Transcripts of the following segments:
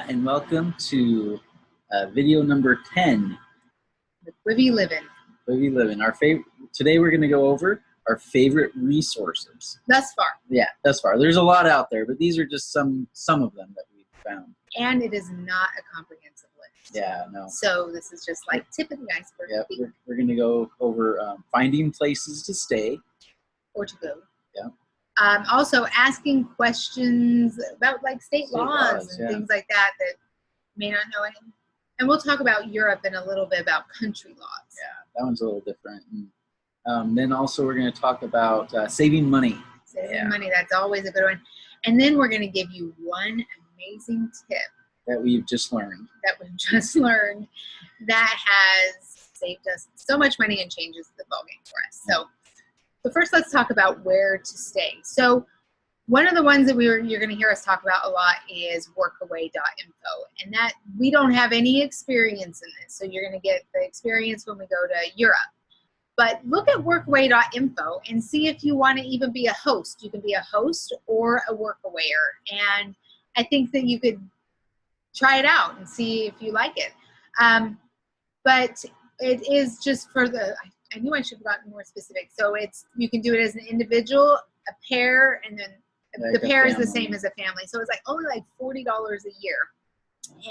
and welcome to video number 10. McQuivey Livin. McQuivey Livin. Today we're going to go over our favorite resources. Thus far. Yeah, thus far. There's a lot out there, but these are just some of them that we've found. And it is not a comprehensive list. Yeah, no. So this is just like tip of the iceberg. Yeah, we're going to go over finding places to stay. Or to go. Yeah. Also asking questions about like state laws and things like that that may not know anything. And we'll talk about Europe and a little bit about country laws. Yeah, that one's a little different. And, then also we're going to talk about saving money. Saving money, that's always a good one. And then we're going to give you one amazing tip. That we've just learned. That has saved us so much money and changes the ballgame for us. So first, let's talk about where to stay. So one of the ones that you're going to hear us talk about a lot is workaway.info. And that we don't have any experience in this. So you're going to get the experience when we go to Europe. But look at workaway.info and see if you want to even be a host. You can be a host or a workawayer. And I think that you could try it out and see if you like it. But it is just for I knew I should have gotten more specific. So you can do it as an individual, a pair, and then the pair is the same as a family. So it's only like $40 a year.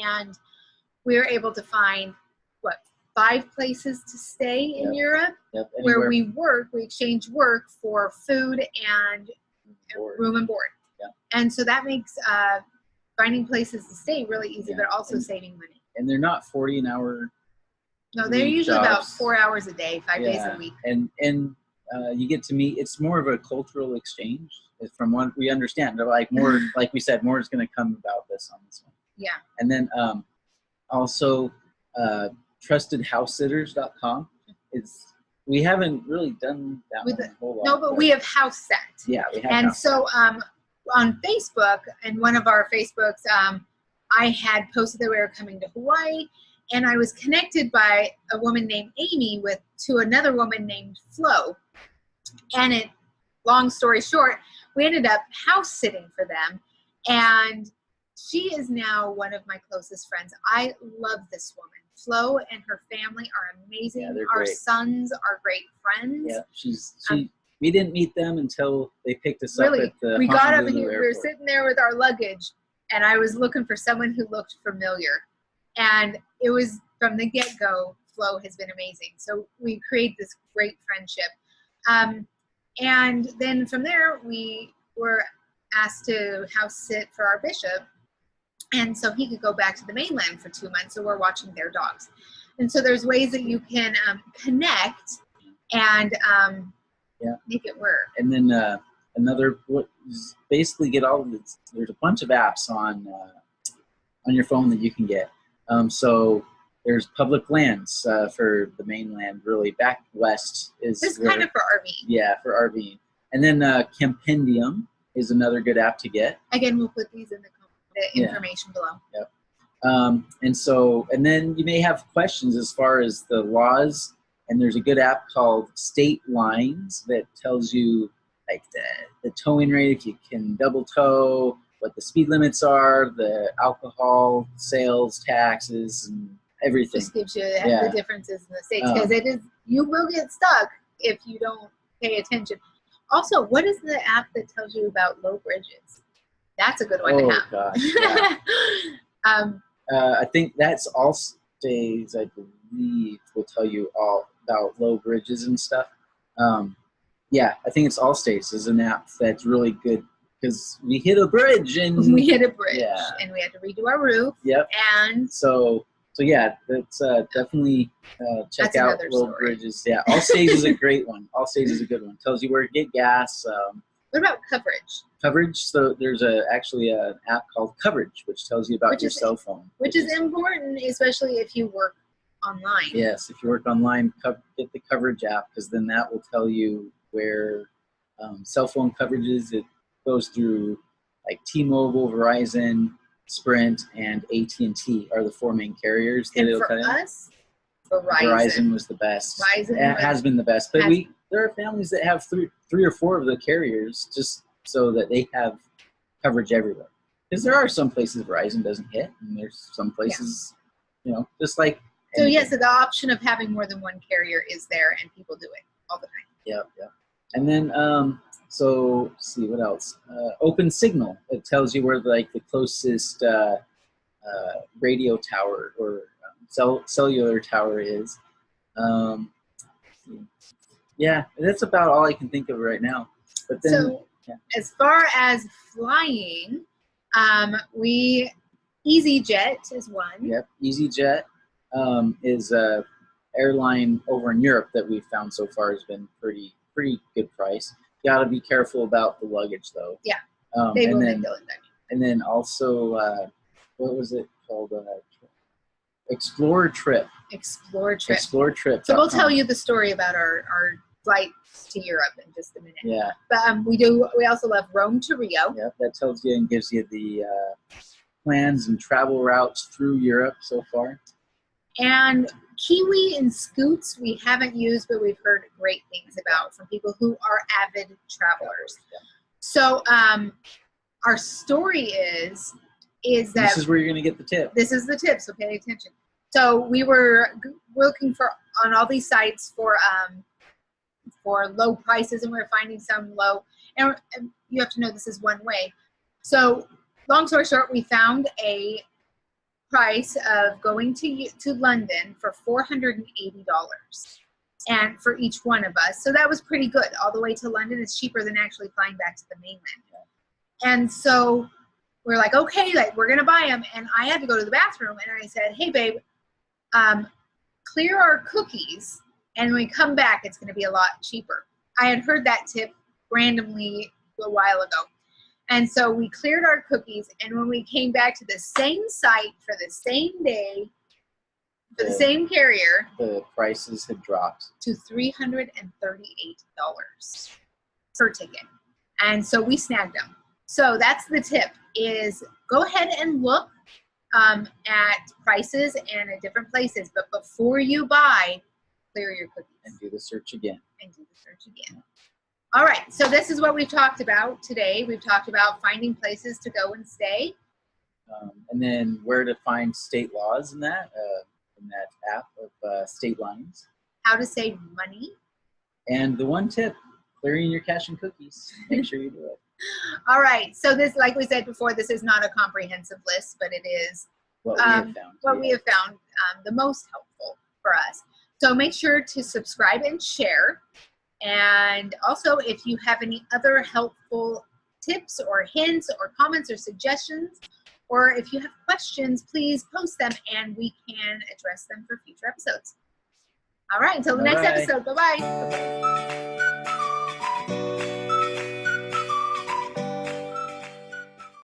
And we were able to find, 5 places to stay in Europe where we work. We exchange work for food and room and board. Yep. And so that makes finding places to stay really easy, but also saving money. And they're not 40 an hour. No, they're usually about 4 hours a day, 5 days a week. And you get to meet. It's more of a cultural exchange, from what we understand. Like more, like we said, more is going to come about this on this one. Yeah. And then also trustedhousesitters.com. We haven't really done that one a whole lot. No, but we have house set. Yeah, we have. And so on Facebook, and one of our Facebooks, I had posted that we were coming to Hawaii. And I was connected by a woman named Amy to another woman named Flo. And long story short, we ended up house sitting for them. And she is now one of my closest friends. I love this woman. Flo and her family are amazing. Yeah, our great. Sons are great friends. Yeah, we didn't meet them until they picked us up at the we got up and we airport. were sitting there with our luggage, and I was looking for someone who looked familiar. And it was from the get-go, Flo has been amazing. So we create this great friendship. And then from there, we were asked to house sit for our bishop. And so he could go back to the mainland for 2 months. So we're watching their dogs. And so there's ways that you can connect and make it work. And then basically get all of this. There's a bunch of apps on your phone that you can get. So there's public lands for the mainland, really. Back west is kind of for RVing. Yeah, for RVing. And then Campendium is another good app to get. Again, we'll put these in the information below. Yep. And then you may have questions as far as the laws. And there's a good app called State Lines that tells you like the towing rate, if you can double tow, what the speed limits are, the alcohol sales taxes, and everything. Just gives you the differences in the states, because you will get stuck if you don't pay attention. Also, what is the app that tells you about low bridges? That's a good one to have. Oh gosh, yeah. I think that's Allstays, I believe, will tell you all about low bridges and stuff. Yeah, I think it's Allstays is an app that's really good. Because we hit a bridge and and we had to redo our roof. Yep. And so yeah, that's definitely check out low bridges. Yeah, Allstays is a great one. Allstays is a good one. Tells you where to get gas. What about coverage? Coverage. So there's actually an app called Coverage, which tells you about your cell phone. Which is important, especially if you work online. Yes, if you work online, get the Coverage app, because then that will tell you where cell phone coverage is. It goes through like T-Mobile, Verizon, Sprint, and AT&T are the 4 main carriers. And for us, Verizon was the best. Verizon has been the best. But there are families that have three or four of the carriers just so that they have coverage everywhere. Because there are some places Verizon doesn't hit, and there's some places, you know, just like. So yes, so the option of having more than one carrier is there, and people do it all the time. Yep, yep. And then, so let's see what else. Open Signal. It tells you where like the closest radio tower or cellular tower is. Yeah, that's about all I can think of right now. But then, so as far as flying, EasyJet is one. Yep, EasyJet is a airline over in Europe that we've found so far has been pretty good price. You got to be careful about the luggage though. Yeah, they will make it. And then also, what was it called? Explore Trip. Explore Trip. Explore Trip. So we'll tell you the story about our flights to Europe in just a minute. Yeah. But we also love Rome to Rio. Yep, that tells you and gives you the plans and travel routes through Europe so far. And Kiwi and Scoots we haven't used, but we've heard great things about from people who are avid travelers. Yeah. So our story is that this is where you're going to get the tip. This is the tip, so pay attention. So we were looking on all these sites for low prices, and we were finding some low. And you have to know this is one way. So long story short, we found a price of going to London for $480, and for each one of us. So that was pretty good. All the way to London is cheaper than actually flying back to the mainland. And so we're like, okay, like we're gonna buy them. And I had to go to the bathroom, and I said, hey babe, clear our cookies, and when we come back, it's gonna be a lot cheaper. I had heard that tip randomly a while ago. And so we cleared our cookies, and when we came back to the same site for the same day, for the same carrier, the prices had dropped to $338 per ticket. And so we snagged them. So that's the tip, is go ahead and look at prices and at different places, but before you buy, clear your cookies. And do the search again. All right, so this is what we've talked about today. We've talked about finding places to go and stay. And then where to find state laws in that app of state lines. How to save money. And the one tip, clearing your cache and cookies. Make sure you do it. All right, so this, like we said before, this is not a comprehensive list, but it is what we have found the most helpful for us. So make sure to subscribe and share. And also, if you have any other helpful tips or hints or comments or suggestions, or if you have questions, please post them and we can address them for future episodes. All right, until the next episode. Bye-bye.